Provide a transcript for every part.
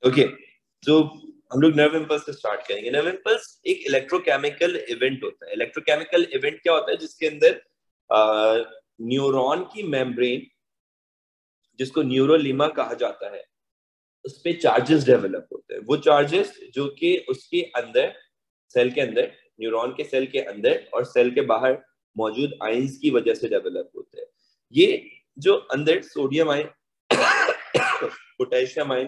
Okay, तो हम लोग नर्व इम्पल्स से स्टार्ट करेंगे। नर्व इम्पल्स एक इलेक्ट्रोकेमिकल इवेंट होता है। इलेक्ट्रोकेमिकल इवेंट क्या होता है? जिसके अंदर न्यूरॉन की मेम्ब्रेन, जिसको न्यूरोलिमा कहा जाता है, उस पे चार्जेस डेवलप होते हैं। वो चार्जेस जो कि उसके अंदर, सेल के अंदर, न्यूरॉन के सेल के अंदर और सेल के बाहर मौजूद आयंस की वजह से डेवलप होते हैं। ये जो अंदर sodium ion, potassium ion,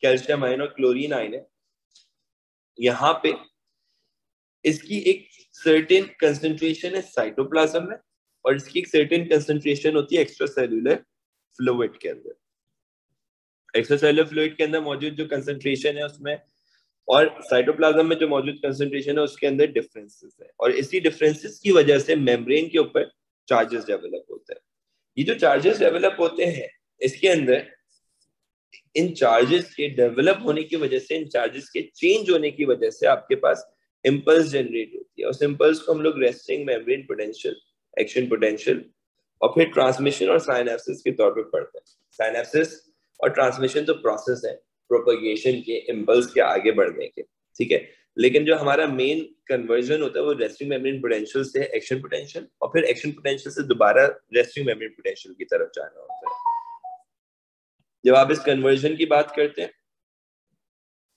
calcium ion और क्लोरीन आयन है, यहाँ पे इसकी एक सर्टेन कंसंट्रेशन है साइटोप्लाज्म में, और इसकी एक सर्टेन कंसंट्रेशन होती है एक्स्ट्रा सेल्यूलर फ्लूइड के अंदर। एक्स्ट्रा सेल्यूलर फ्लूइड के अंदर मौजूद जो कंसंट्रेशन है उसमें, और साइटोप्लाज्म में जो मौजूद कंसंट्रेशन है उसके अंदर डिफरेंसेस है, और इसी डिफरेंसेस की वजह से मेम्ब्रेन के ऊपर चार्जेस डेवलप होते हैं। ये जो चार्जेस डेवलप होते हैं, इसके अंदर इन चार्जेस के डेवलप होने की वजह से, इन चार्जेस के चेंज होने की वजह से आपके पास इम्पल्स जनरेट होती है। उस इम्पल्स को हम लोग resting membrane potential, action potential और फिर ट्रांसमिशन और साइनेप्सिस के तौर पे पढ़ते हैं। साइनेप्सिस और ट्रांसमिशन तो प्रोसेस है प्रोपगेशन के, इम्पल्स के आगे बढ़ने के, ठीक है। लेकिन जो हमारा मेन कन्वर्जन होता है वो रेस्टिंग मेम्ब्रेन पोटेंशियल से एक्शन पोटेंशियल, और फिर एक्शन पोटेंशियल से दोबारा रेस्टिंग मेम्ब्रेन पोटेंशियल की तरफ जाना होता है। जब आप इस कन्वर्जन की बात करते हैं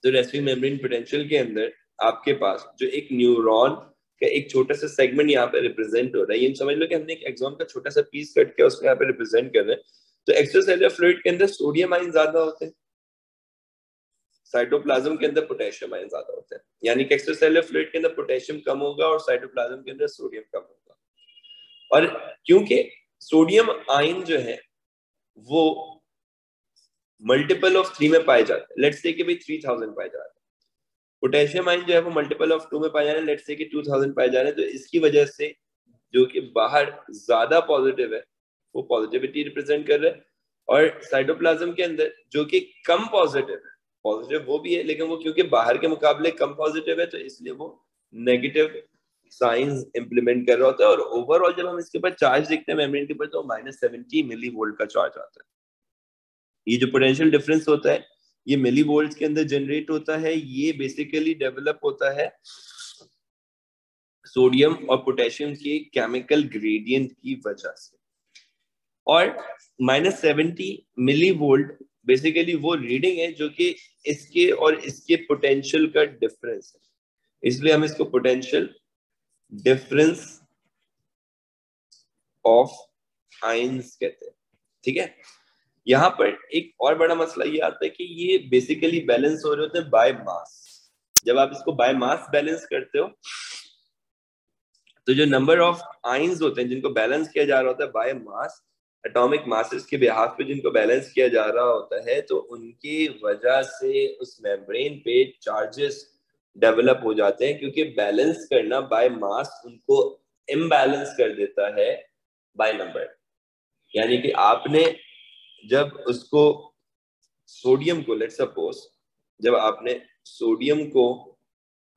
तो रेस्टिंग मेम्ब्रेन पोटेंशियल के अंदर आपके पास जो एक न्यूरॉन का एक छोटा सा सेगमेंट यहाँ पे रिप्रेजेंट हो रहा है। ये समझ लो कि हमने एक एक्सॉन का छोटा सा पीस कट के उसको यहाँ पे रिप्रेजेंट कर रहे हैं। तो एक्स्ट्रासेल्युलर फ्लूइड के अंदर सोडियम आयन ज्यादा होते हैं, साइटोप्लाज्म के अंदर पोटेशियम आयन ज्यादा होते हैं। यानी कि एक्स्ट्रासेल्युलर फ्लूइड के अंदर पोटेशियम कम होगा और साइटोप्लाज्म के अंदर सोडियम कम होगा। और क्योंकि सोडियम आयन जो है वो मल्टीपल ऑफ 3 में पाए जाते हैं, लेट्स से कि भाई 3000 पाए जा रहे हैं। पोटेशियम आयन जो है वो मल्टीपल ऑफ 2 में पाए जा रहे हैं, लेट्स से कि 2000 पाए जा रहे हैं। तो इसकी वजह से जो कि बाहर ज्यादा पॉजिटिव है वो पॉजिटिविटी रिप्रेजेंट कर रहा है, और साइटोप्लाज्म के अंदर जो कि कम पॉजिटिव है, पॉजिटिव वो भी है लेकिन वो क्योंकि बाहर के मुकाबले कम पॉजिटिव है तो इसलिए वो नेगेटिव साइंस इंप्लीमेंट कर रहा होता है। और ओवरऑल जब हम इसके ऊपर चार्ज देखते हैं मेम्ब्रेन के ऊपर, तो -70 मिली वोल्ट का चार्ज आता है। ये जो पोटेंशियल डिफरेंस होता है ये मिली वोल्ट के अंदर जनरेट होता है। ये बेसिकली डेवलप होता है सोडियम और पोटेशियम के केमिकल ग्रेडियंट की वजह से। और -70 मिली वोल्ट बेसिकली वो रीडिंग है जो कि इसके और इसके पोटेंशियल का डिफरेंस है, इसलिए हम इसको पोटेंशियल डिफरेंस ऑफ आयंस कहते हैं, ठीक है। यहाँ पर एक और बड़ा मसला ये आता है कि ये बेसिकली बैलेंस हो रहे होते हैं बाय मास। जब आप इसको बाय मास बैलेंस करते हो तो जो नंबर ऑफ आयंस होते हैं जिनको बैलेंस किया जा रहा होता है बाय मास, एटॉमिक मासेस के बिहाफ पे जिनको बैलेंस किया जा रहा होता है, तो उनकी वजह से उस मेम्ब्रेन पे चार्जेस डेवलप हो जाते हैं, क्योंकि बैलेंस करना बाय मास उनको इम्बैलेंस कर देता है बाय नंबर। यानी कि आपने जब उसको सोडियम को, लेट्स सपोज जब आपने सोडियम को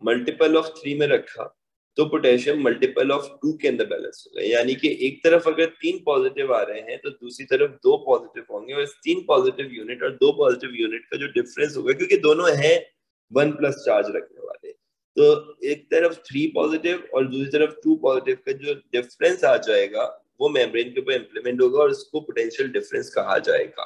मल्टीपल ऑफ 3 में रखा तो पोटेशियम मल्टीपल ऑफ 2 के अंदर बैलेंस होगा। यानी कि एक तरफ अगर 3 पॉजिटिव आ रहे हैं तो दूसरी तरफ 2 पॉजिटिव होंगे, और इस 3 पॉजिटिव यूनिट और 2 पॉजिटिव यूनिट का जो डिफरेंस होगा, क्योंकि दोनों हैं 1+ चार्ज रखने वाले, तो एक तरफ 3 पॉजिटिव और दूसरी तरफ 2 पॉजिटिव का जो डिफरेंस आ जाएगा वो मेम्ब्रेन के ऊपर इंप्लीमेंट होगा और उसको पोटेंशियल डिफरेंस कहा जाएगा।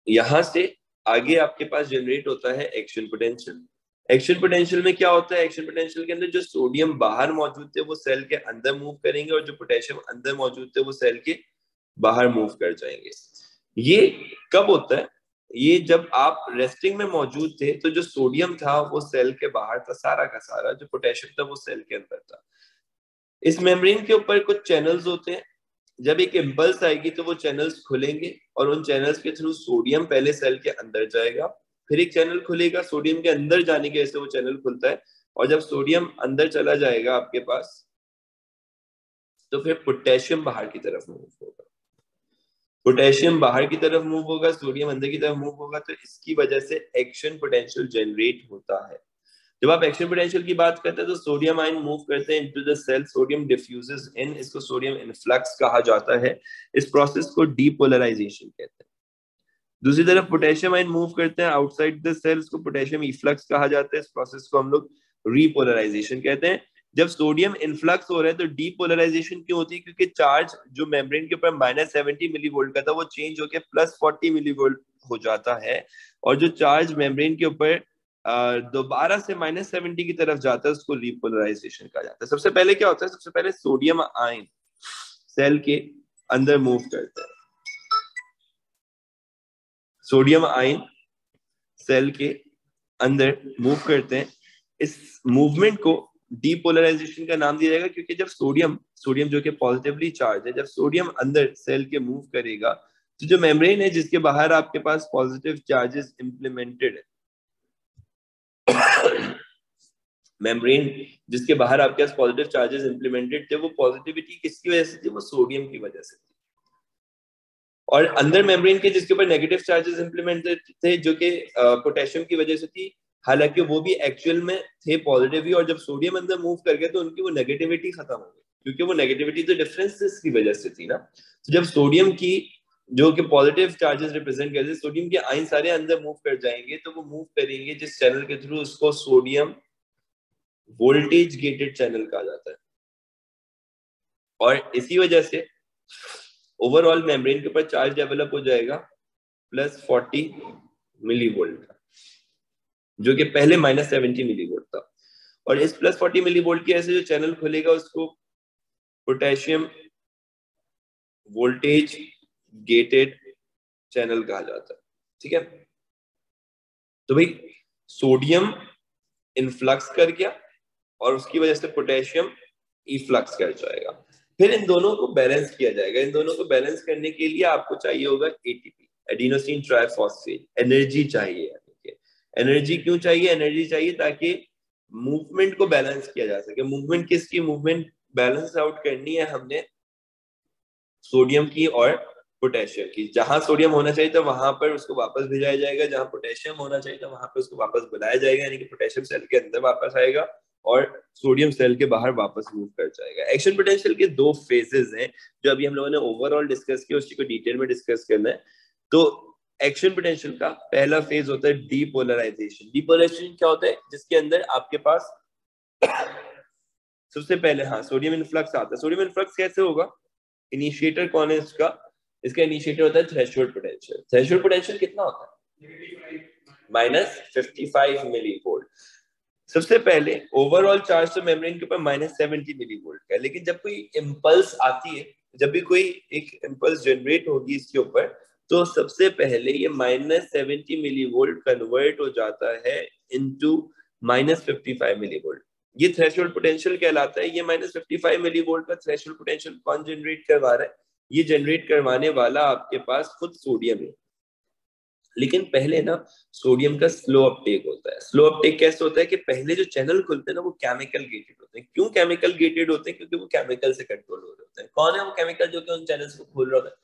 यहां से आगे आपके पास जनरेट होता है एक्शन पोटेंशियल। एक्शन पोटेंशियल में क्या होता है? एक्शन पोटेंशियल के अंदर जो सोडियम बाहर मौजूद थे वो सेल के अंदर मूव करेंगे, और जो पोटेशियम अंदर मौजूद थे वो सेल के बाहर मूव कर जाएंगे। ये कब होता है? ये जब आप रेस्टिंग में मौजूद थे तो जो सोडियम था वो सेल के बाहर था सारा का सारा, जो पोटेशियम था वो सेल के अंदर था। इस मेम्ब्रेन के ऊपर कुछ चैनल्स होते हैं, जब एक इम्पल्स आएगी तो वो चैनल्स खुलेंगे और उन चैनल्स के थ्रू सोडियम पहले सेल के अंदर जाएगा, फिर एक चैनल खुलेगा, सोडियम के अंदर जाने की वजह से वो चैनल खुलता है, और जब सोडियम अंदर चला जाएगा आपके पास तो फिर पोटेशियम बाहर की तरफ मूव होगा। पोटेशियम बाहर की तरफ मूव होगा, सोडियम अंदर की तरफ मूव होगा, तो इसकी वजह से एक्शन पोटेंशियल जनरेट होता है। जब आप एक्शन पोटेंशियल की बात करते हैं तो सोडियम आयन मूव करते हैं into the cell, sodium diffuses in, इसको सोडियम इनफ्लक्स कहा जाता है। इस प्रोसेस को डीपोलराइजेशन कहते हैं। दूसरी तरफ पोटेशियम आयन मूव करते हैं आउटसाइड द सेल्स को पोटेशियम इफ्लक्स कहा जाता है। इस प्रोसेस को हम लोग रीपोलराइजेशन कहते हैं। जब सोडियम इनफ्लक्स हो रहा है तो डीपोलराइजेशन क्यों होती है? क्योंकि चार्ज जो मेम्ब्रेन के ऊपर -70 मिली वोल्ट का था वो चेंज होकर +40 मिली वोल्ट हो जाता है, और जो चार्ज मेम्ब्रेन के ऊपर दोबारा से -70 की तरफ जाता है उसको रीपोलराइजेशन कहा जाता है। सबसे पहले क्या होता है? सबसे पहले सोडियम आयन सेल के अंदर मूव करता है। सोडियम आयन सेल के अंदर मूव करते हैं। इस मूवमेंट को डीपोलराइजेशन का नाम दिया जाएगा, क्योंकि जब सोडियम सोडियम जो कि पॉजिटिवली चार्ज है, जब सोडियम अंदर सेल के मूव करेगा तो जो मेम्ब्रेन है जिसके बाहर आपके पास पॉजिटिव चार्जेस इंप्लीमेंटेड है, मेम्ब्रेन जिसके बाहर आपके पास पॉजिटिव चार्जेस इंप्लीमेंटेड थे, वो पॉजिटिविटी किसकी वजह से थी? वो सोडियम की वजह से थी। और अंदर मेम्ब्रेन के जिसके ऊपर नेगेटिव चार्जेस इंप्लीमेंटेड थे जो कि पोटेशियम की वजह से थी, हालांकि वो भी एक्चुअल में थे पॉजिटिव ही, और जब सोडियम अंदर मूव कर गया तो उनकी वो नेगेटिविटी खत्म हो गई, क्योंकि वो नेगेटिविटी तो डिफरेंसेस की वजह से थी ना। तो जब सोडियम की जो कि पॉजिटिव चार्जेस रिप्रेजेंट करते हैं, सोडियम के आयन सारे अंदर मूव कर जाएंगे, तो वो मूव करेंगे जिस चैनल के थ्रू, उसको सोडियम वोल्टेज गेटेड चैनल कहा जाता है। और इसी वजह से ओवरऑल मेम्ब्रेन के ऊपर चार्ज डेवलप हो जाएगा +40 मिली वोल्ट का, जो कि पहले -70 मिली वोल्ट था। और इस +40 मिली वोल्ट की ऐसे जो चैनल खुलेगा उसको पोटेशियम वोल्टेज गेटेड चैनल कहा जाता है। ठीक है, तो भाई सोडियम इनफ्लक्स कर गया और उसकी वजह से पोटेशियम इफ्लक्स कर जाएगा। फिर इन दोनों को बैलेंस किया जाएगा। इन दोनों को बैलेंस करने के लिए आपको चाहिए होगा एटीपी, एडिनोसिन ट्राइफॉस्फेट, एनर्जी चाहिए। एनर्जी क्यों चाहिए? एनर्जी चाहिए ताकि मूवमेंट को बैलेंस किया जा सके। मूवमेंट किसकी? मूवमेंट बैलेंस आउट करनी है हमने सोडियम की और पोटेशियम की। जहां सोडियम होना चाहिए था वहां पर उसको वापस भेजाया जाएगा, जहां पोटेशियम होना चाहिए था वहां पर उसको वापस बुलाया जाएगा, यानी कि पोटेशियम सेल के अंदर वापस आएगा और सोडियम सेल के बाहर वापस मूव कर जाएगा। एक्शन पोटेंशियल के दो फेजेस हैं जो अभी हम लोगों ने ओवरऑल डिस्कस किया, उसी को डिटेल में डिस्कस करना है। तो एक्शन पोटेंशियल का पहला फेज होता है डीपोलराइजेशन। डीपोलराइजेशन क्या होता है? जिसके अंदर आपके पास सबसे पहले सोडियम इनफ्लक्स आता है। सोडियम इनफ्लक्स कैसे होगा? इनिशिएटर कौन है इसका? इसका इनिशिएटर होता है थ्रेशोल्ड पोटेंशियल। थ्रेशोल्ड पोटेंशियल कितना होता है? -55 मिली वोल्ट। सबसे पहले ओवरऑल चार्ज तो मेम्ब्रेन के ऊपर -70 मिली वोल्ट का है, लेकिन जब कोई इम्पल्स आती है, जब भी कोई एक इम्पल्स जनरेट होगी इसके ऊपर, तो सबसे पहले ये -70 मिली वोल्ट कन्वर्ट हो जाता है इनटू -55 मिली वोल्ट। ये थ्रेशोल्ड पोटेंशियल कहलाता है। ये -55 मिली वोल्ट का थ्रेशोल्ड पोटेंशियल कौन जनरेट करवा रहा है? ये जनरेट करवाने वाला आपके पास खुद सोडियम है। लेकिन पहले ना सोडियम का स्लो अपटेक होता है। स्लो अपटेक कैसे होता है कि पहले जो चैनल खुलते हैं ना वो केमिकल गेटेड होते हैं। क्यों केमिकल गेटेड होते हैं? क्योंकि वो केमिकल से कंट्रोल हो रहे होते हैं। कौन है वो केमिकल जो कि उन चैनल्स को खोल रहा होता है?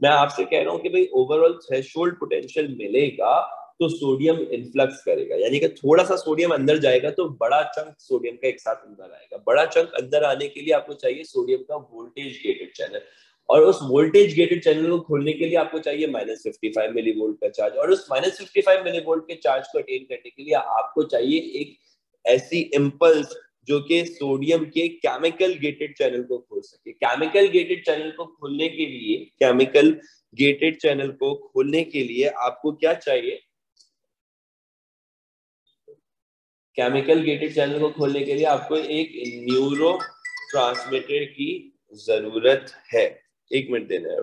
मैं आपसे कह रहा हूँ कि भाई ओवरऑल थ्रेशोल्ड पोटेंशियल मिलेगा तो सोडियम इनफ्लक्स करेगा, यानी कि थोड़ा सा सोडियम अंदर जाएगा तो बड़ा चंक सोडियम का एक साथ अंदर आएगा। बड़ा चंक अंदर आने के लिए आपको चाहिए सोडियम का वोल्टेज गेटेड चैनल, और उस वोल्टेज गेटेड चैनल को खोलने के लिए आपको चाहिए -55 मिली वोल्ट का चार्ज, और उस -55 मिली वोल्ट के चार्ज को अटेन करने के लिए आपको चाहिए एक ऐसी इम्पल्स जो कि सोडियम के केमिकल गेटेड चैनल को खोल सके। केमिकल गेटेड चैनल को खोलने के लिए, केमिकल गेटेड चैनल को खोलने के लिए आपको क्या चाहिए? केमिकल गेटेड चैनल को खोलने के लिए आपको एक न्यूरो ट्रांसमीटर की जरूरत है। 1 मिनट देना है।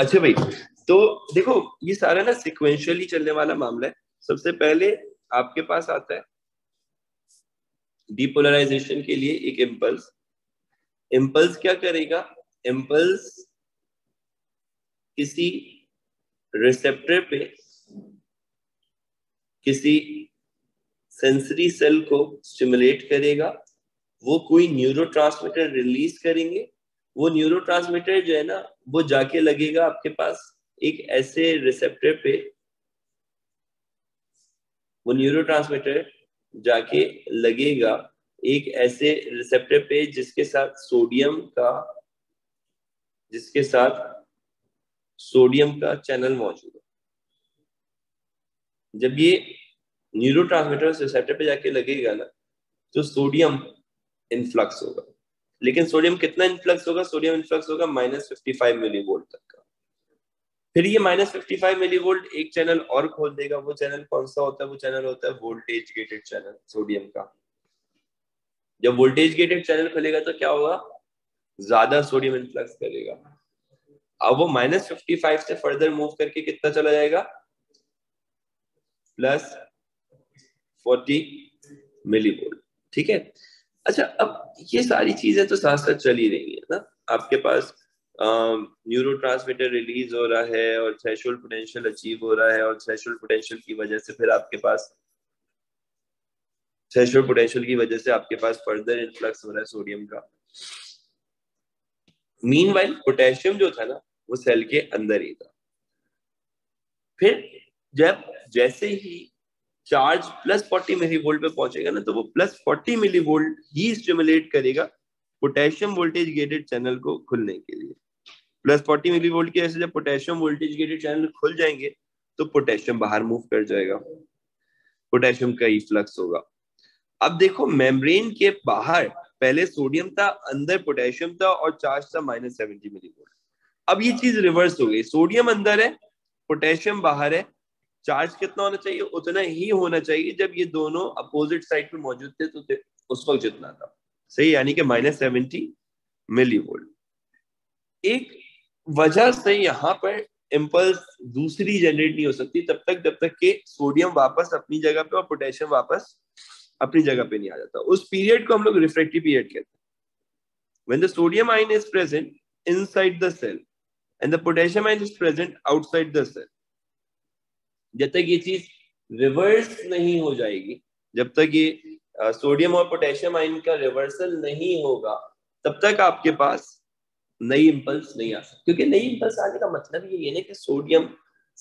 अच्छा भाई, तो देखो ये सारा ना सिक्वेंशियली चलने वाला मामला है। सबसे पहले आपके पास आता है डीपोलराइजेशन के लिए एक इम्पल्स। इम्पल्स क्या करेगा? इम्पल्स किसी रिसेप्टर पे किसी सेंसरी सेल को स्टिमुलेट करेगा, वो कोई न्यूरोट्रांसमीटर रिलीज करेंगे। वो न्यूरोट्रांसमीटर जो है ना, वो जाके लगेगा आपके पास एक ऐसे रिसेप्टर पे, वो न्यूरोट्रांसमीटर जाके लगेगा एक ऐसे रिसेप्टर पे जिसके साथ सोडियम का चैनल मौजूद है। जब ये न्यूरोट्रांसमीटर रिसेप्टर पे जाके लगेगा ना, तो सोडियम इनफ्लक्स होगा। लेकिन सोडियम कितना इनफ्लक्स होगा? सोडियम इनफ्लक्स होगा -55 मिलीवोल्ट तक का। फिर ये -55 मिलीवोल्ट एक चैनल और खोल देगा। वो चैनल कौन सा होता है? वो चैनल होता है वोल्टेज गेटेड चैनल सोडियम का। जब वोल्टेज गेटेड चैनल खुलेगा तो क्या होगा? ज्यादा सोडियम इनफ्लक्स करेगा। अब वो -55 से फर्दर मूव करके कितना चला जाएगा? +40 मिलीवोल्ट। ठीक है। अच्छा, अब ये सारी चीजें तो साथ साथ चल ही रही है ना। आपके पास न्यूरोट्रांसमीटर रिलीज हो रहा है और थ्रेशोल्ड पोटेंशियल अचीव हो रहा है, और थ्रेशोल्ड पोटेंशियल की वजह से फिर आपके पास फर्दर इन्फ्लक्स हो रहा है सोडियम का। मीनवाइल पोटेशियम जो था ना, वो सेल के अंदर ही था। फिर जैसे ही चार्ज +40 मिलीवोल्ट पे पहुंचेगा ना, तो वो +40 मिलीवोल्ट ही स्टिमुलेट करेगा पोटेशियम वोल्टेज गेटेड चैनल को खुलने के लिए। +40 मिलीवोल्ट की वजह से जब पोटेशियम वोल्टेज गेटेड चैनल खुल जाएंगे, तो पोटेशियम बाहर मूव कर जाएगा, पोटेशियम का इफ्लक्स होगा। अब देखो, मेम्ब्रेन के बाहर पहले सोडियम था, अंदर पोटेशियम था और चार्ज था -70 मिलीवोल्ट। अब ये चीज रिवर्स हो गई, सोडियम अंदर है, पोटेशियम बाहर है। चार्ज कितना होना चाहिए? उतना ही होना चाहिए जब ये दोनों अपोजिट साइड पे मौजूद थे, तो उस वक्त जितना था। सही, यानी कि -70 मिलीवोल्ट। एक वजह से यहाँ पर इम्पल्स दूसरी जनरेट नहीं हो सकती जब तक कि सोडियम वापस अपनी जगह पे और पोटेशियम वापस अपनी जगह पे नहीं आ जाता। उस पीरियड को हम लोग रिफ्रैक्टरी पीरियड कहते हैं। When the sodium ion is present inside the cell and the potassium ion is present outside the cell, जब तक ये चीज रिवर्स नहीं हो जाएगी, जब तक ये सोडियम और पोटेशियम आयन का रिवर्सल नहीं होगा, तब तक आपके पास नई इंपल्स नहीं आ सकती। क्योंकि नई इंपल्स आने का मतलब ये नहीं कि सोडियम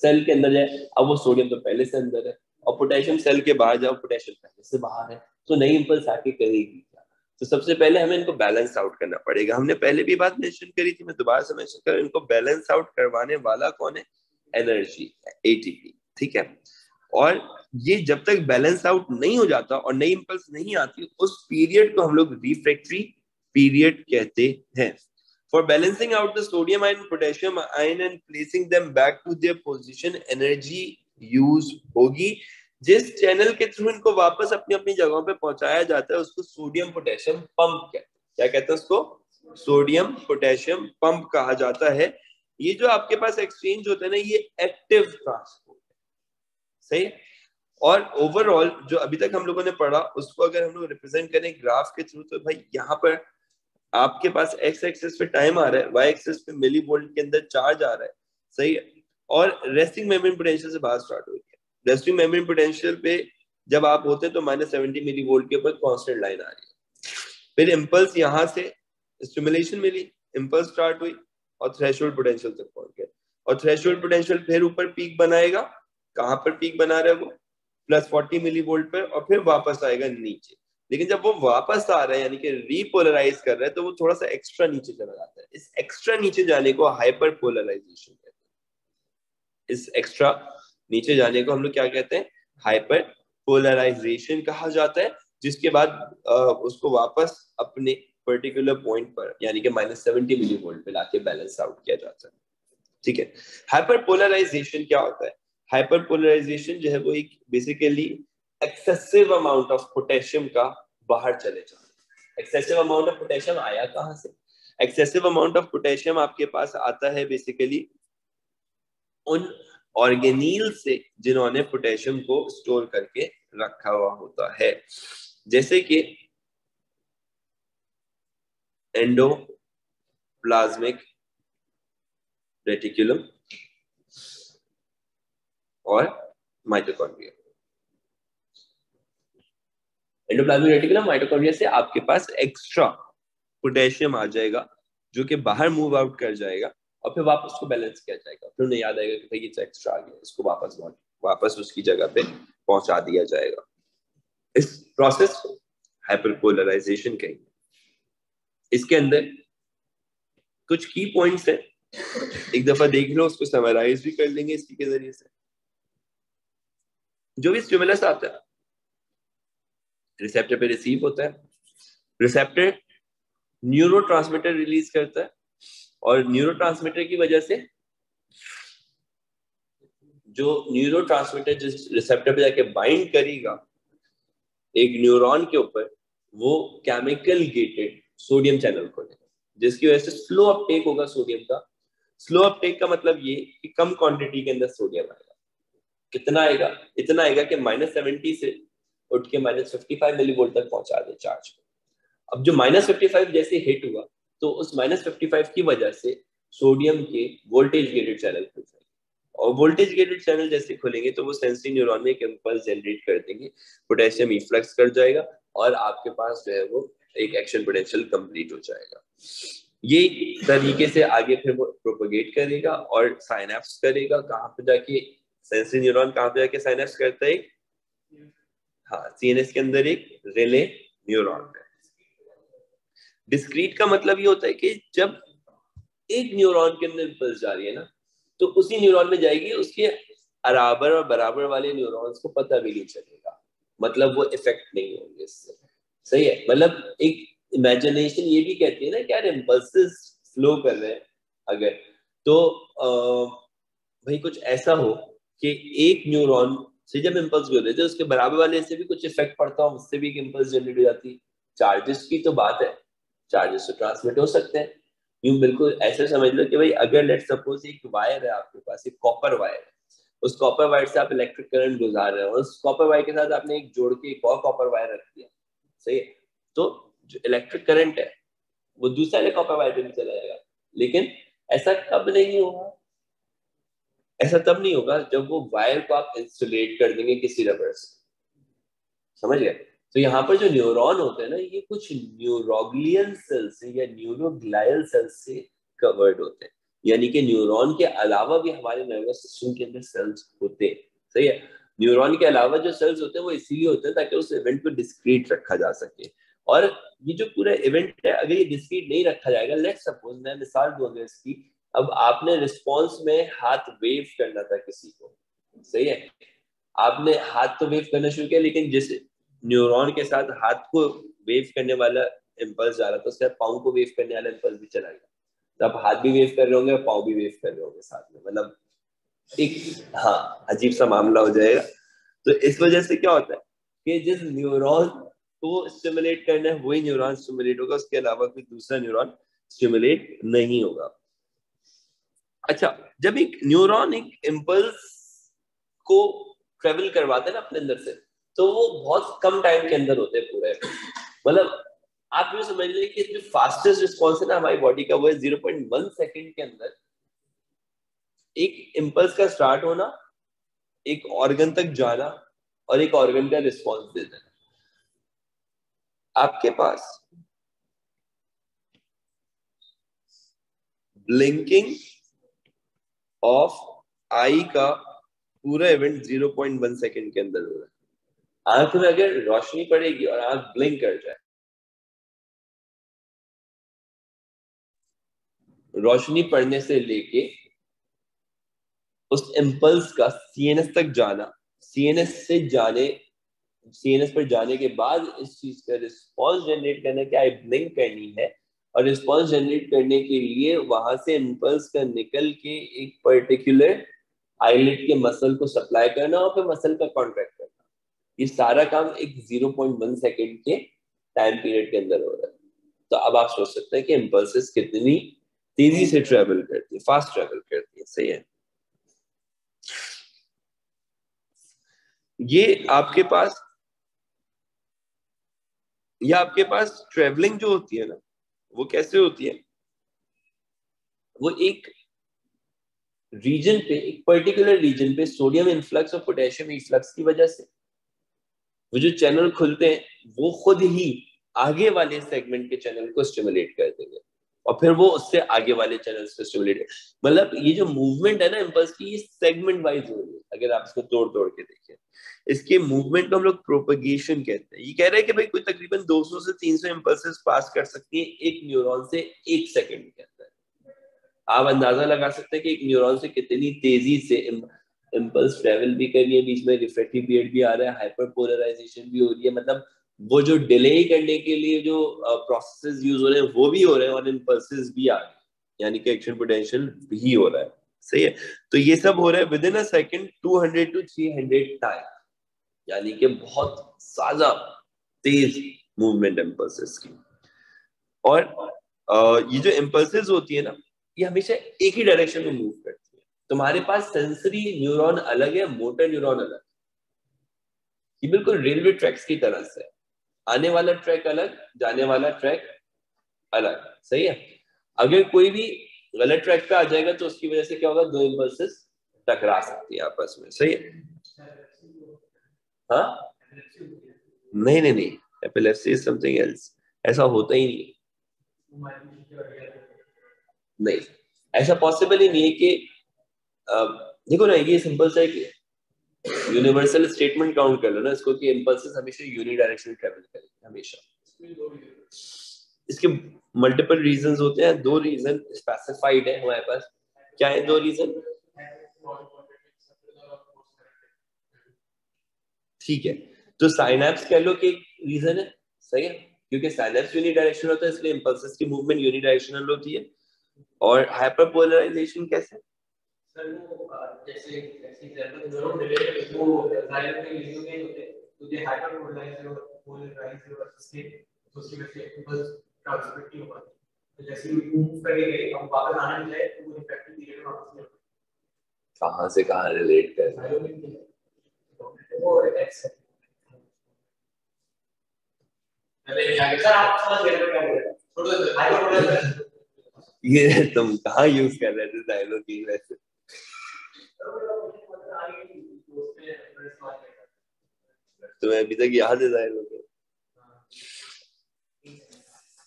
सेल के अंदर जाए, अब वो सोडियम तो पहले से अंदर है, और पोटेशियम सेल के बाहर जाओ, पोटेशियम पहले से बाहर है, तो नई इंपल्स आके करेगी क्या? तो सबसे पहले हमें इनको बैलेंस आउट करना पड़ेगा। हमने पहले भी बात मेंशन करी थी, मैं दोबारा से मेंशन कर, इनको बैलेंस आउट करवाने वाला कौन है? Energy, ATP. ठीक है। और ये जब तक बैलेंस आउट नहीं हो जाता और नई इंपल्स नहीं आती, उस पीरियड को हम लोग रिफ्रैक्टरी पीरियड कहते हैं। For balancing out the sodium ion, potassium ion and placing them back to their position, energy use होगी। जिस चैनल के थ्रू इनको वापस अपनी अपनी जगहों पे पहुंचाया जाता है, उसको सोडियम पोटेशियम पंप कहते हैं। क्या कहते हैं उसको? सोडियम पोटेशियम पंप कहा जाता है। ये जो आपके पास एक्सचेंज होता है ना, ये एक्टिव ट्रांसपोर्ट है। सही। और ओवरऑल जो अभी तक हम लोगों ने पढ़ा, उसको अगर हम लोग रिप्रेजेंट करें ग्राफ के थ्रू, तो भाई यहाँ पर आपके पास एक्स एक्सिस पे टाइम आ रहा है, वाई एक्सिस पे मिली वोल्ट के अंदर चार्ज आ रहा है। सही है। और रेस्टिंग मेम्ब्रेन पोटेंशियल से बात स्टार्ट हुई है। रेस्टिंग मेम्ब्रेन पोटेंशियल पे जब आप होते हैं तो -70 मिली वोल्ट के ऊपर कांस्टेंट लाइन आ रही है। फिर इम्पल्स यहाँ से स्टिमुलेशन मिली, इम्पल्स स्टार्ट हुई और थ्रेशोल्ड पोटेंशियल तक पहुंच गए, और थ्रेशोल्ड पोटेंशियल फिर ऊपर पीक बनाएगा। कहां पर पीक बना रहा है वो? +40 मिली वोल्ट पर, और फिर वापस आएगा नीचे। लेकिन जब वो वापस आ रहा है, यानी कि रीपोलराइज कर रहा है, तो वो थोड़ा सा एक्स्ट्रा नीचे चला जाता है। इस एक्स्ट्रा नीचे जाने को हाइपर पोलराइजेशन कहते हैं। इस एक्स्ट्रा नीचे जाने को हम लोग क्या कहते हैं? हाइपर पोलराइजेशन कहा जाता है। जिसके बाद उसको वापस अपने पर्टिकुलर पॉइंट पर, यानी कि -70 मिली वोल्ट पे लाके बैलेंस आउट किया जाता है। ठीक है। हाइपर पोलराइजेशन क्या होता है? हाइपर पोलराइजेशन जो है वो एक basically excessive amount of potassium का बाहर चले जाना। एक्सेसिव अमाउंट ऑफ पोटेशियम आया कहां से? एक्सेसिव अमाउंट ऑफ पोटेशियम आपके पास आता है बेसिकली उन ऑर्गेनील से जिन्होंने पोटेशियम को स्टोर करके रखा हुआ होता है, जैसे कि एंडोप्लाज्मिक रेटिकुलम और माइटोकॉन्ड्रिया। एंडोप्लाज्मिक रेटिकुलम, माइटोकॉन्ड्रिया से आपके पास एक्स्ट्रा पोटेशियम आ जाएगा जो कि बाहर मूव आउट कर जाएगा और फिर वापस उसको बैलेंस किया जाएगा। फिर उन्हें याद आएगा कि भाई ये एक्स्ट्रा आ गया, इसको वापस उसकी जगह पे पहुंचा दिया जाएगा। इस प्रोसेस को हाइपरपोलराइजेशन कहेंगे। इसके अंदर कुछ की पॉइंट्स है, एक दफा देख लो, उसको समराइज भी कर लेंगे इसी के जरिए से। जो भी स्टिमुलस आता है रिसेप्टर पे रिसीव होता है, रिसेप्टर न्यूरोट्रांसमीटर रिलीज करता है और न्यूरोट्रांसमीटर की वजह से जो न्यूरोट्रांसमीटर जिस रिसेप्टर पे जाके बाइंड करेगा एक न्यूरॉन के ऊपर, वो केमिकल गेटेड सोडियम चैनल खोलेगा, जिसकी वजह से स्लो अपटेक होगा सोडियम का। स्लो अपटेक का मतलब ये कि कम क्वांटिटी के अंदर सोडियम आएगा। कितना आएगा? इतना आएगा कि -70 से उठ के -55 मिलीवोल्ट तक पहुंचा दे चार्ज को। अब जो -55 जैसे हिट हुआ तो उस -55 की वजह से सोडियम के वोल्टेज गेटेड चैनल खुल जाएंगे, और वोल्टेज गेटेड चैनल जैसे खुलेंगे तो वो सेंसरी न्यूरॉन में एक इंपल्स जनरेट कर देंगे, पोटेशियम इफ्लक्स कर जाएगा और आपके पास जो है वो एक एक्शन पोटेंशियल कंप्लीट हो जाएगा। ये तरीके से आगे फिर वो प्रोपोगेट करेगा और साइनेप्स करेगा। कहाँ पे जाके सेंसरी न्यूरॉन कहाँ पे जाके साइनेप्स करता है? हाँ, सीएनएस के अंदर एक रिले न्यूरॉन है। डिस्क्रीट का मतलब ये होता है कि जब एक न्यूरॉन के अंदर इंपल्स जा रही है ना, तो उसी न्यूरॉन में जाएगी, उसके बराबर और बराबर वाले न्यूरॉन्स को पता भी नहीं चलेगा, मतलब वो इफेक्ट नहीं होंगे इससे। सही है, मतलब एक इमेजिनेशन ये भी कहती है ना कि यार इम्पल्सेस फ्लो कर रहे हैं अगर, तो भाई कुछ ऐसा हो कि एक न्यूरॉन से जब इम्पल्स हो रहे थे उसके बराबर वाले से भी कुछ इफेक्ट पड़ता हो, उससे भी एक इम्पल्स जनरेट हो जाती है। चार्जेस की तो बात है, चार्जेस तो ट्रांसमिट हो सकते हैं। यूं बिल्कुल ऐसे समझ लो कि भाई अगर लेट सपोज एक वायर है आपके पास, एक कॉपर वायर है, उस कॉपर वायर से आप इलेक्ट्रिक करंट गुजार रहे हो, उस कॉपर वायर के साथ आपने एक जोड़ के एक और कॉपर वायर रख दिया, सही है, तो जो इलेक्ट्रिक करंट है वो दूसरे कॉपर वायर पे भी चला जाएगा। लेकिन ऐसा कब नहीं होगा? ऐसा तब नहीं होगा जब वो वायर को आप इंसुलेट कर देंगे किसी रबर से, समझ गए? तो यहाँ पर जो न्यूरॉन होते हैं ना, ये कुछ न्यूरोग्लियल सेल्स से या न्यूरोग्लायल सेल्स से कवर्ड होते हैं, यानी कि न्यूरॉन के अलावा भी हमारे नर्वस सिस्टम के अंदर सेल्स होते हैं। सही है, न्यूरॉन के अलावा जो सेल्स होते हैं वो इसीलिए होते हैं ताकि उस इवेंट को डिस्क्रीट रखा जा सके। और ये जो पूरा इवेंट है, अगर ये डिस्क्रीट नहीं रखा जाएगा, लेट सपोज मैं मिसाल दूंगा इसकी, अब आपने रिस्पॉन्स में हाथ वेव करना था किसी को, सही है, आपने हाथ तो वेव करना शुरू किया, लेकिन जिस न्यूरॉन के साथ हाथ को वेव करने वाला इम्पल्स जा रहा था उसके साथ पाँव को वेव करने वाला इम्पल्स भी चला गया, तो आप हाथ भी वेव कर रहे होंगे और पाँव भी वेव कर रहे होंगे साथ में, मतलब एक हाँ अजीब सा मामला हो जाएगा। तो इस वजह से क्या होता है कि जिस न्यूरॉन को स्टिमुलेट करना है वही न्यूरॉन स्टिमुलेट होगा, उसके अलावा कोई दूसरा न्यूरॉन स्टिमुलेट नहीं होगा। अच्छा, जब एक न्यूरॉन एक इम्पल्स को ट्रेवल करवाते हैं ना अपने अंदर से, तो वो बहुत कम टाइम के अंदर होते हैं पूरे, मतलब आप ये समझ लीजिए कि जो फास्टेस्ट रिस्पॉन्स है ना हमारी बॉडी का, वो है 0.1 सेकेंड के अंदर एक इम्पल्स का स्टार्ट होना, एक ऑर्गन तक जाना और एक ऑर्गन का रिस्पॉन्स दे देना। आपके पास ब्लिंकिंग ऑफ आई का पूरा इवेंट 0.1 सेकेंड के अंदर हो रहा है। आंख में अगर रोशनी पड़ेगी और आंख ब्लिंक कर जाए, रोशनी पड़ने से लेके उस इम्पल्स का सीएनएस तक जाना, सीएनएस पर जाने के बाद इस चीज का रिस्पॉन्स जनरेट करना, क्या ब्लिंक करनी है, और रिस्पॉन्स जनरेट करने के लिए वहां से इम्पल्स का निकल के एक पर्टिकुलर आईलिड के मसल को सप्लाई करना और फिर मसल का कॉन्ट्रैक्ट करना, ये सारा काम एक 0.1 सेकेंड के टाइम पीरियड के अंदर हो रहा है। तो अब आप सोच सकते हैं कि इम्पल्सेस कितनी तेजी से ट्रेवल करती है, फास्ट ट्रेवल करती है, सही है। ये आपके पास ट्रेवलिंग जो होती है ना, वो कैसे होती है, वो एक रीजन पे, एक पर्टिकुलर रीजन पे सोडियम इनफ्लक्स और पोटेशियम इनफ्लक्स की वजह से वो जो चैनल खुलते हैं वो खुद ही आगे वाले सेगमेंट के चैनल को स्टिमुलेट कर देंगे और फिर वो उससे आगे वाले चैनल को स्टिमुलेट, मतलब ये जो मूवमेंट है ना इम्पल्स की, ये सेगमेंट वाइज हो रही है। अगर आप इसको तोड़ तोड़ के देखें, इसके मूवमेंट को हम लोग प्रोपगेशन कहते हैं। ये कह रहे हैं कि भाई कोई तकरीबन 200 से 300 इम्पल्सेस पास कर सकती है एक न्यूरॉन से एक सेकंड के अंदर। आप अंदाजा लगा सकते हैं कि एक न्यूरॉन से कितनी तेजी से इम्पल्स ट्रेवल भी कर रही है, बीच में रिफ्रैक्टिव पीरियड भी आ रहा है, हाइपर पोलराइजेशन भी हो रही है, मतलब वो जो डिले करने के लिए जो प्रोसेसेस यूज हो रहे हैं वो भी हो रहे हैं और इम्पल्सेस भी आ रहे हैं, यानी कि एक्शन पोटेंशियल भी हो रहा है। सही है, तो ये सब हो रहा है with in a second 200 to 300 time, यानी कि बहुत ज्यादा तेज मूवमेंट इम्पल्सेस की। और ये जो इम्पल्सेस होती है ना, ये हमेशा एक ही डायरेक्शन में मूव करती है। तुम्हारे पास सेंसरी न्यूरॉन अलग है, मोटर न्यूरॉन अलग। ये बिल्कुल रेलवे ट्रैक्स की तरह से, आने वाला ट्रैक अलग, जाने वाला ट्रैक अलग। सही है, अगर कोई भी गलत ट्रैक पे आ जाएगा तो उसकी वजह से क्या होगा, दो इम्पल्सेस टकरा सकती है आपस में। सही है, हाँ, नहीं नहीं नहीं, एपिलेप्सी इज समथिंग एल्स, ऐसा होता ही नहीं। नहीं, ऐसा पॉसिबल ही नहीं है कि देखो ना, ये सिंपल सा एक यूनिवर्सल स्टेटमेंट काउंट कर लो ना इसको, कि इम्पल्सेस हमेशा यूनिडायरेक्शनल ट्रैवल करेंगे हमेशा। इसके मल्टीपल रीजंस होते हैं, दो रीजन स्पेसिफाइड है हमारे पास। क्या है दो रीजन? ठीक है, तो साइनैप्स कह लो कि एक रीजन है। सही है, क्योंकि साइनैप्स यूनिडायरेक्शनल होता है इसलिए इम्पल्सेस की मूवमेंट यूनिडायरेक्शनल होती है। और हाइपरपोलराइजेशन कैसे? सर वो जैसे एग्जांपल दोनों रिलेटेड वो जाइलम के वीडियो में होते हैं, तो ये हाइपर पोलराइज और स्टेट दूसरी वजह से इम्पल्स ट्रांसमिट नहीं होता। तो जैसे ही मूव करेंगे हम वापस आने मिले तो वो इफेक्टिव पीरियड में वापस नहीं होता। कहां से कहां रिलेट कर रहा है वो एक्स है। सर आप समझ गए क्या बोल रहे हैं, थोड़ा हाइपर पोलराइज ये तुम कहाँ यूज कर रहे थे डायलॉग की वैसे? तुम्हें अभी तक याद है डायलॉग?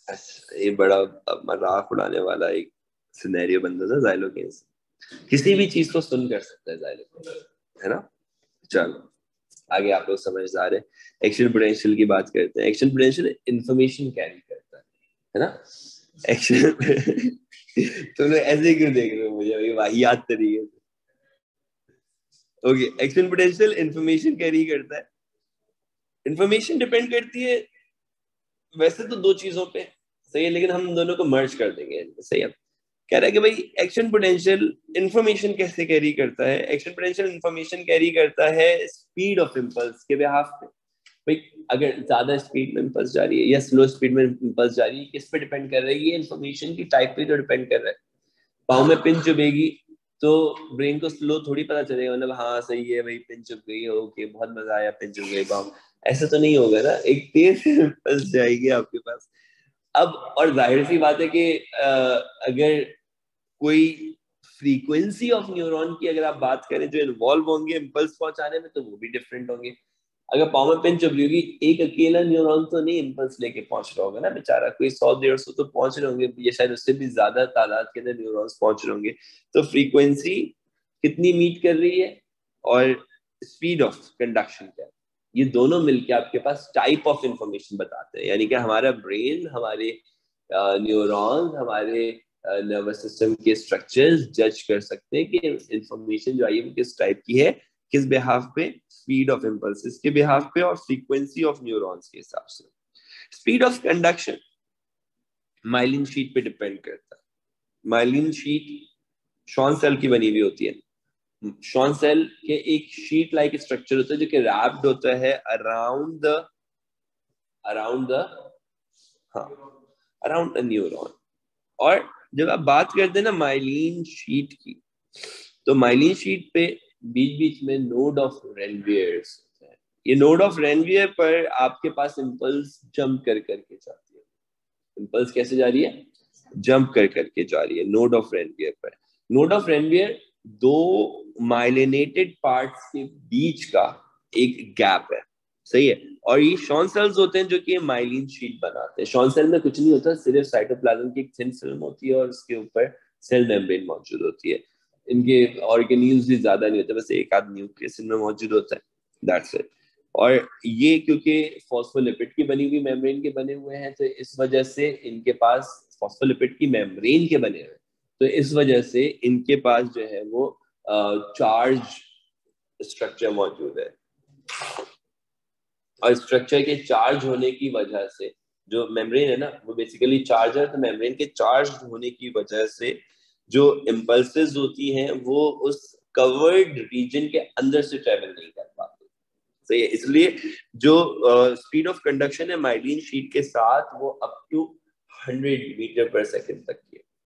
अच्छा, ये बड़ा मजाक उड़ाने वाला एक सिनेरियो बनता था जाइलोकेंस। किसी भी चीज को सुन कर सकता है जाइलोकेंस, है ना? चलो आगे आप लोग समझदार है। एक्शन पोटेंशियल की बात करते हैं। एक्शन पोटेंशियल इंफॉर्मेशन कैरी करता है ना? एक्शन तुम लोग ऐसे क्यों देख रहे हो मुझे अभी वाहियात तरीके से? Okay, action potential information carry करता है। इंफॉर्मेशन डिपेंड करती है वैसे तो दो चीजों पे, सही है, लेकिन हम दोनों को मर्ज कर देंगे। सही है, कह रहा है कि भाई एक्शन पोटेंशियल इंफॉर्मेशन कैसे कैरी करता है? एक्शन पोटेंशियल इंफॉर्मेशन कैरी करता है स्पीड ऑफ इम्पल्स के बिहाफ पे। भाई अगर ज्यादा स्पीड में इम्पल्स जा रही है या स्लो स्पीड में इम्पल्स जा रही है, किस पे डिपेंड कर रही है? ये इन्फॉर्मेशन की टाइप पे तो डिपेंड कर रहा है। पाँव में पिन चुभेगी तो ब्रेन को स्लो थोड़ी पता चलेगा, मतलब हाँ सही है भाई पिन चुभ गई, ओके बहुत मजा आया पिन चुभ गई पाँव, ऐसा तो नहीं होगा ना। एक तेज इम्पल्स जाएगी आपके पास। अब और जाहिर सी बात है कि अगर कोई फ्रीक्वेंसी ऑफ न्यूरॉन की अगर आप बात करें जो इन्वॉल्व होंगे इम्पल्स पहुंचाने में, तो वो भी डिफरेंट होंगे। अगर पाँव में पिन चुभ रही होगी, एक अकेला न्यूरॉन तो नहीं इम्पल्स लेके पहुंच रहा होगा ना बेचारा, कोई 100-150 तो पहुंच रहे होंगे, ये शायद उससे भी ज्यादा तादाद के अंदर न्यूरॉन्स पहुंच रहे होंगे। तो फ्रीक्वेंसी कितनी मीट कर रही है और स्पीड ऑफ कंडक्शन क्या है, ये दोनों मिलके आपके पास टाइप ऑफ इंफॉर्मेशन बताते हैं। यानी कि हमारा ब्रेन, हमारे न्यूरॉन्स, हमारे नर्वस सिस्टम के स्ट्रक्चर्स जज कर सकते हैं कि इंफॉर्मेशन जो आई है वो किस टाइप की है, किस बिहाफ पे, स्पीड ऑफ इम्पल्सेस के बिहाफ पे और फ्रीक्वेंसी ऑफ न्यूरॉन्स के हिसाब से। Speed of conduction myelin sheath पे डिपेंड करता है। माइलिन शीट शॉन सेल की बनी हुई होती है। शॉन सेल के एक शीट लाइक स्ट्रक्चर होता है जो कि रैप्ड होता है अराउंड द हाँ अराउंड अ न्यूरॉन। और जब आप बात करते हैं ना माइलिन शीट की, तो माइलिन शीट पे बीच बीच में नोड ऑफ रेनवियर्स, ये नोड ऑफ रेनवियर पर आपके पास इम्पल्स जंप कर करके जाती है। इम्पल्स कैसे जा रही है? जंप कर करके जा रही है नोड ऑफ रेनवियर पर। नोड ऑफ रेनवियर दो माइलिनेटेड पार्ट्स के बीच का एक गैप है, सही है। और ये शॉन सेल्स होते हैं जो कि माइलिन शीट बनाते हैं। शॉन सेल में कुछ नहीं होता, सिर्फ साइटोप्लाज्म की एक थिन फिल्म होती है और उसके ऊपर सेल मेम्ब्रेन मौजूद होती है। इनके ऑर्गेनील्स भी ज्यादा नहीं होते, बस एक आध न्यूक्लियस इनमें मौजूद होता है, दैट्स इट। और ये क्योंकि फॉस्फोलिपिड की बनी हुई मेम्ब्रेन के बने हुए हैं, तो इस वजह से इनके पास फॉस्फोलिपिड की मेम्ब्रेन के बने हुए, तो इस वजह से इनके पास जो है वो चार्ज स्ट्रक्चर मौजूद है। और स्ट्रक्चर के चार्ज होने की वजह से जो मेम्ब्रेन है ना, वो बेसिकली चार्ज है, तो मेम्ब्रेन के चार्ज होने की वजह से जो इम्पल्सेस होती हैं वो उस कवर्ड रीजन के अंदर से ट्रेवल नहीं कर पाती, सही है। इसलिए जो स्पीड ऑफ कंडक्शन है माइलिन शीट के साथ वो अप टू 100 मीटर पर सेकंड तक की है।